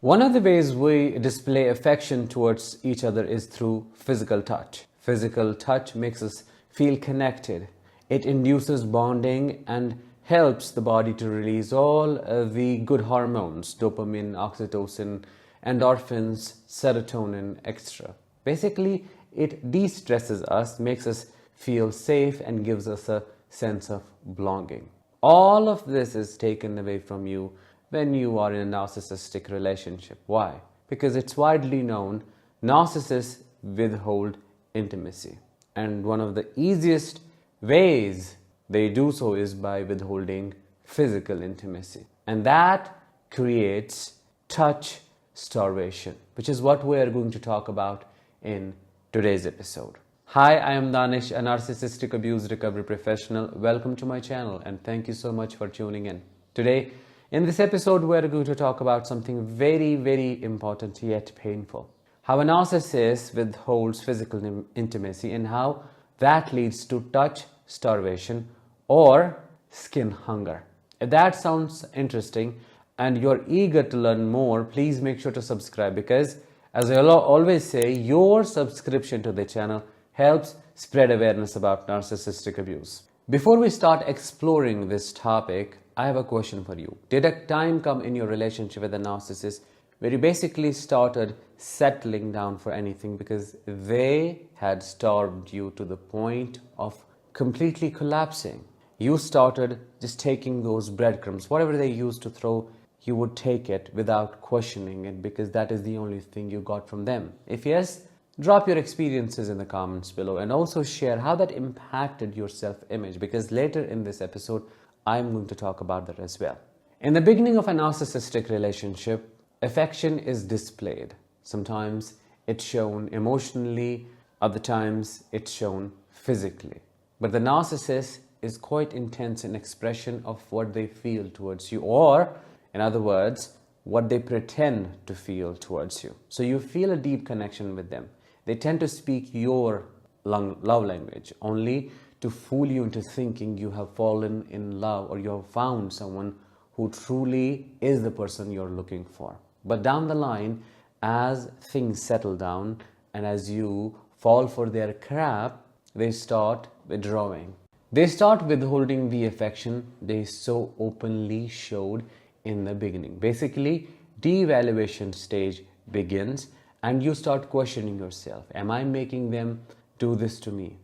One of the ways we display affection towards each other is through physical touch. Physical touch makes us feel connected. It induces bonding and helps the body to release all the good hormones, dopamine, oxytocin, endorphins, serotonin, etc. Basically, it de-stresses us, makes us feel safe, and gives us a sense of belonging. All of this is taken away from you when you are in a narcissistic relationship. Why? Because it's widely known narcissists withhold intimacy. And one of the easiest ways they do so is by withholding physical intimacy. And that creates touch starvation, which is what we are going to talk about in today's episode. Hi, I am Danish, a narcissistic abuse recovery professional. Welcome to my channel and thank you so much for tuning in. Today, in this episode, we're going to talk about something very, very important yet painful. How a narcissist withholds physical intimacy and how that leads to touch starvation or skin hunger. If that sounds interesting and you're eager to learn more, please make sure to subscribe because, as I always say, your subscription to the channel helps spread awareness about narcissistic abuse. Before we start exploring this topic, I have a question for you. Did a time come in your relationship with a narcissist where you basically started settling down for anything because they had starved you to the point of completely collapsing? You started just taking those breadcrumbs, whatever they used to throw, you would take it without questioning it because that is the only thing you got from them. If yes, drop your experiences in the comments below and also share how that impacted your self-image because later in this episode, I'm going to talk about that as well. In the beginning of a narcissistic relationship, affection is displayed. Sometimes it's shown emotionally, other times it's shown physically. But the narcissist is quite intense in expression of what they feel towards you, or in other words, what they pretend to feel towards you. So you feel a deep connection with them. They tend to speak your love language only to fool you into thinking you have fallen in love or you have found someone who truly is the person you're looking for. But down the line, as things settle down and as you fall for their crap, they start withdrawing. They start withholding the affection they so openly showed in the beginning. Basically, de-evaluation stage begins and you start questioning yourself. Am I making them do this to me?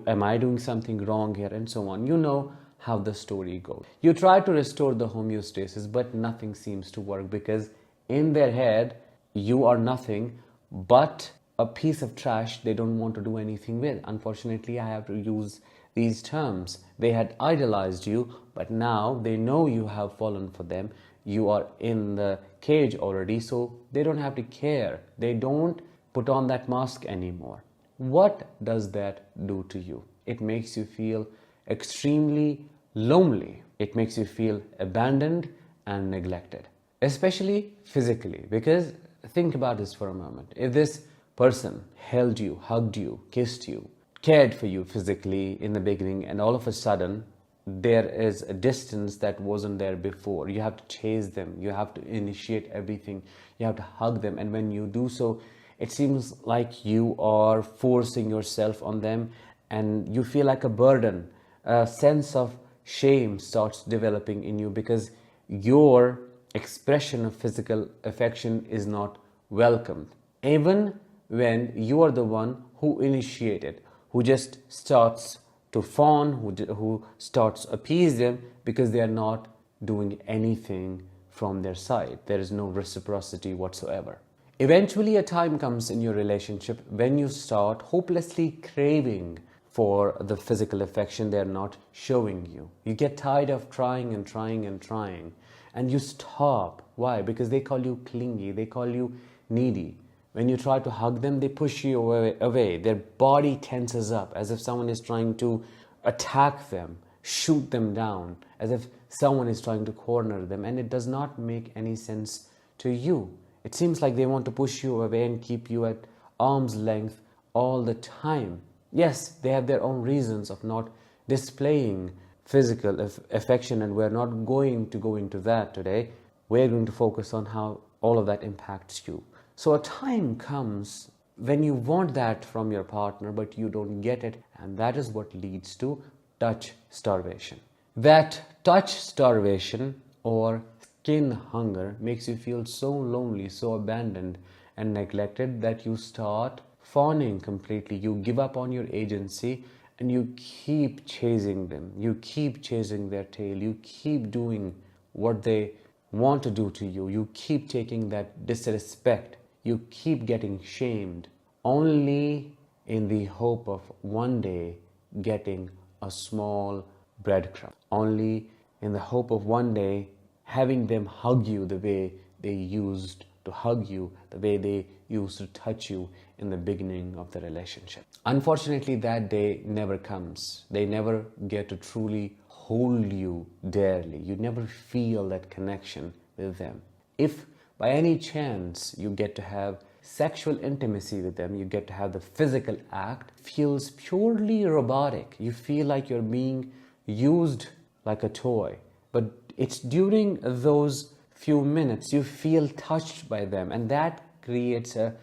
Am I doing something wrong here? And so on. You know how the story goes. You try to restore the homeostasis, but nothing seems to work because in their head, you are nothing but a piece of trash they don't want to do anything with. Unfortunately, I have to use these terms. They had idolized you, but now they know you have fallen for them. You are in the cage already, so they don't have to care. They don't put on that mask anymore. What does that do to you? It makes you feel extremely lonely. It makes you feel abandoned and neglected, especially physically. Because think about this for a moment. If this person held you, hugged you, kissed you, cared for you physically in the beginning, and all of a sudden there is a distance that wasn't there before. You have to chase them. You have to initiate everything. You have to hug them. And when you do so, it seems like you are forcing yourself on them and you feel like a burden. A sense of shame starts developing in you because your expression of physical affection is not welcomed. Even when you are the one who initiated, who just starts to fawn, who starts to appease them because they are not doing anything from their side. There is no reciprocity whatsoever. Eventually, a time comes in your relationship when you start hopelessly craving for the physical affection they're not showing you. You get tired of trying and trying and trying, and you stop. Why? Because they call you clingy, they call you needy. When you try to hug them, they push you away. Their body tenses up as if someone is trying to attack them, shoot them down, as if someone is trying to corner them, and it does not make any sense to you. It seems like they want to push you away and keep you at arm's length all the time. Yes, they have their own reasons of not displaying physical affection, and we're not going to go into that today. We're going to focus on how all of that impacts you. So a time comes when you want that from your partner, but you don't get it, and that is what leads to touch starvation. That touch starvation or skin hunger makes you feel so lonely, so abandoned and neglected that you start fawning completely. You give up on your agency and you keep chasing them. You keep chasing their tail. You keep doing what they want to do to you. You keep taking that disrespect. You keep getting shamed, only in the hope of one day getting a small breadcrumb, only in the hope of one day having them hug you the way they used to hug you, the way they used to touch you in the beginning of the relationship. Unfortunately, that day never comes. They never get to truly hold you dearly. You never feel that connection with them. If by any chance you get to have sexual intimacy with them, you get to have the physical act, feels purely robotic. You feel like you're being used like a toy. But it's during those few minutes you feel touched by them, and that creates a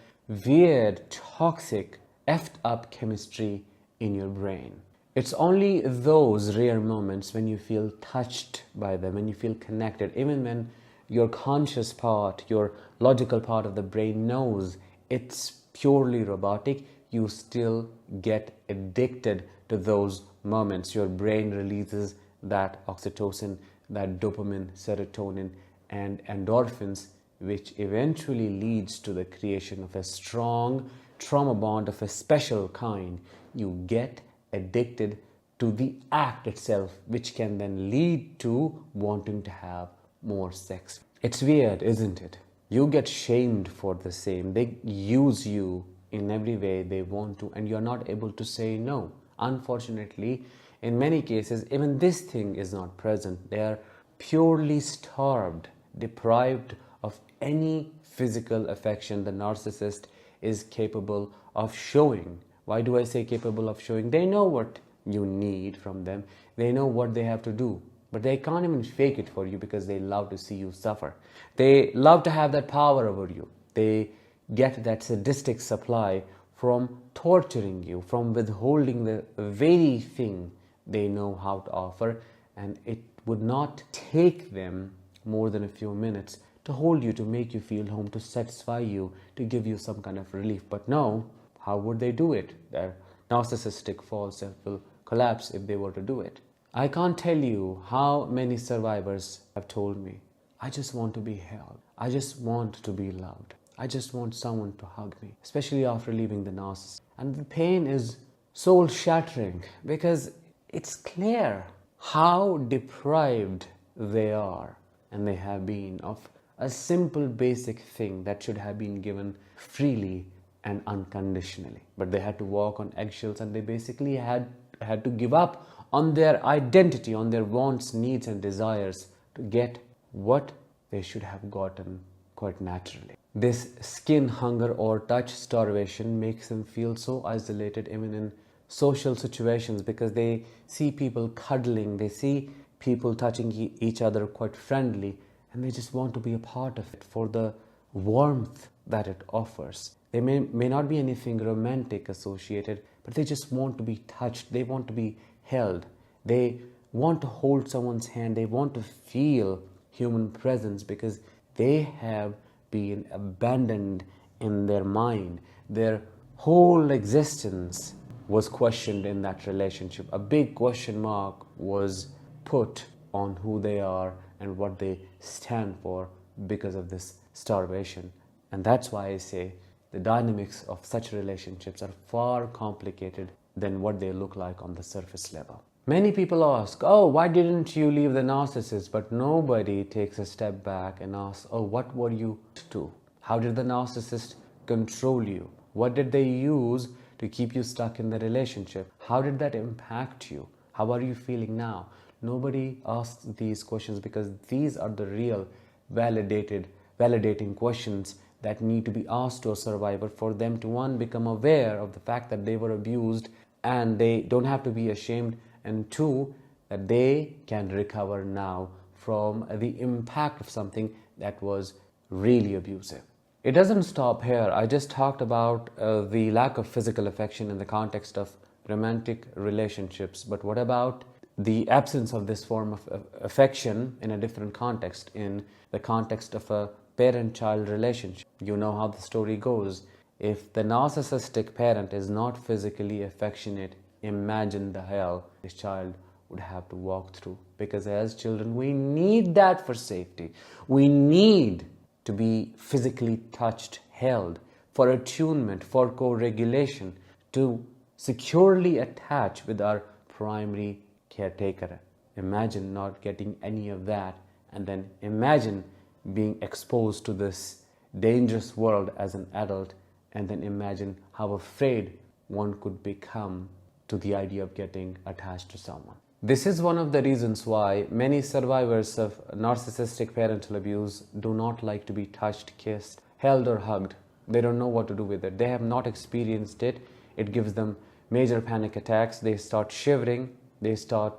weird, toxic, effed up chemistry in your brain. It's only those rare moments when you feel touched by them, when you feel connected, even when your conscious part, your logical part of the brain knows it's purely robotic, you still get addicted to those moments. Your brain releases that oxytocin, that dopamine, serotonin, and endorphins, which eventually leads to the creation of a strong trauma bond of a special kind. You get addicted to the act itself, which can then lead to wanting to have more sex. It's weird, isn't it? You get shamed for the same. They use you in every way they want to, and you're not able to say no. Unfortunately, in many cases, even this thing is not present. They are purely starved, deprived of any physical affection the narcissist is capable of showing. Why do I say capable of showing? They know what you need from them. They know what they have to do. But they can't even fake it for you because they love to see you suffer. They love to have that power over you. They get that sadistic supply from torturing you, from withholding the very thing they know how to offer. And it would not take them more than a few minutes to hold you, to make you feel home, to satisfy you, to give you some kind of relief. But no, how would they do it? Their narcissistic false self will collapse if they were to do it. I can't tell you how many survivors have told me, I just want to be held. I just want to be loved. I just want someone to hug me, especially after leaving the narcissist. And the pain is soul shattering because it's clear how deprived they are and they have been of a simple basic thing that should have been given freely and unconditionally. But they had to walk on eggshells, and they basically had to give up on their identity, on their wants, needs and desires to get what they should have gotten quite naturally. This skin hunger or touch starvation makes them feel so isolated even in social situations, because they see people cuddling, they see people touching each other quite friendly, and they just want to be a part of it for the warmth that it offers. There may not be anything romantic associated, but they just want to be touched. They want to be held. They want to hold someone's hand. They want to feel human presence because they have been abandoned in their mind. Their whole existence was questioned in that relationship. A big question mark was put on who they are and what they stand for because of this starvation. And that's why I say the dynamics of such relationships are far complicated than what they look like on the surface level. Many people ask, oh, why didn't you leave the narcissist? But nobody takes a step back and asks, oh, what were you to? How did the narcissist control you? What did they use to keep you stuck in the relationship? How did that impact you? How are you feeling now? Nobody asks these questions because these are the real validating questions that need to be asked to a survivor for them to, one, become aware of the fact that they were abused and they don't have to be ashamed, and two, that they can recover now from the impact of something that was really abusive. It doesn't stop here. I just talked about the lack of physical affection in the context of romantic relationships, but what about the absence of this form of affection in a different context, in the context of a parent-child relationship? You know how the story goes. If the narcissistic parent is not physically affectionate, imagine the hell this child would have to walk through. Because as children, we need that for safety. We need to be physically touched, held, for attunement, for co-regulation, to securely attach with our primary caretaker. Imagine not getting any of that, and then imagine being exposed to this dangerous world as an adult, and then imagine how afraid one could become to the idea of getting attached to someone. This is one of the reasons why many survivors of narcissistic parental abuse do not like to be touched, kissed, held or hugged. They don't know what to do with it. They have not experienced it. It gives them major panic attacks. They start shivering. They start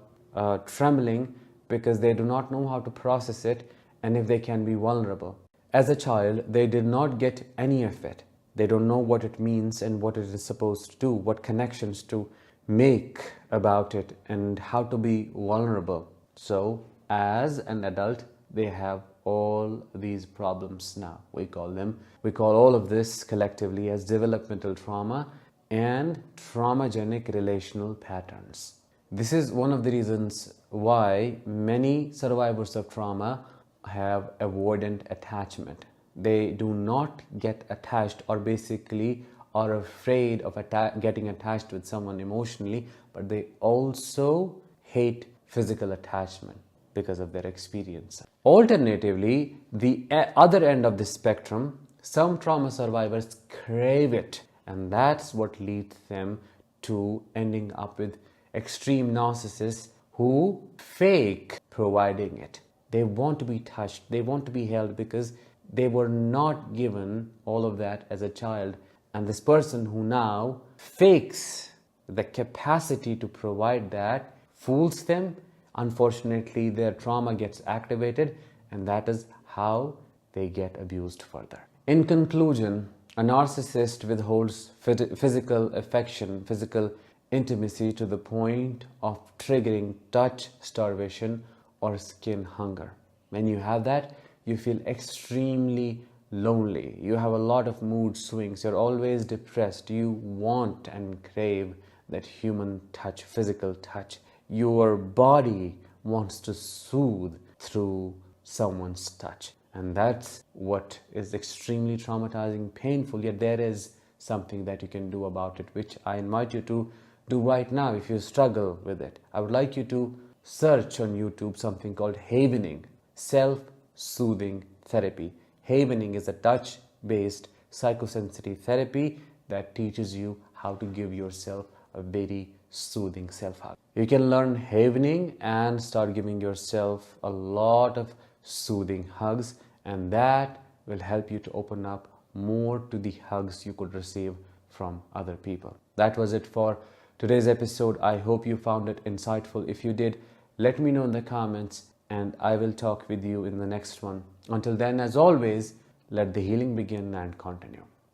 trembling because they do not know how to process it and if they can be vulnerable. As a child, they did not get any of it. They don't know what it means and what it is supposed to do, what connections to make about it, and how to be vulnerable. So as an adult, they have all these problems now. We call all of this collectively as developmental trauma and traumagenic relational patterns. This is one of the reasons why many survivors of trauma have avoidant attachment. They do not get attached, or basically are afraid of getting attached with someone emotionally, but they also hate physical attachment because of their experience. Alternatively, the other end of the spectrum, some trauma survivors crave it, and that's what leads them to ending up with extreme narcissists who fake providing it. They want to be touched, they want to be held because they were not given all of that as a child. And this person who now fakes the capacity to provide that fools them. Unfortunately, their trauma gets activated, and that is how they get abused further. In conclusion, a narcissist withholds physical affection, physical intimacy to the point of triggering touch starvation or skin hunger. When you have that, you feel extremely lonely. You have a lot of mood swings. You're always depressed. You want and crave that human touch, physical touch. Your body wants to soothe through someone's touch. And that's what is extremely traumatizing, painful, yet there is something that you can do about it, which I invite you to do right now if you struggle with it. I would like you to search on YouTube something called havening, self-soothing therapy. Havening is a touch-based psychosensory therapy that teaches you how to give yourself a very soothing self-hug. You can learn havening and start giving yourself a lot of soothing hugs, and that will help you to open up more to the hugs you could receive from other people. That was it for today's episode. I hope you found it insightful. If you did, let me know in the comments, and I will talk with you in the next one. Until then, as always, let the healing begin and continue.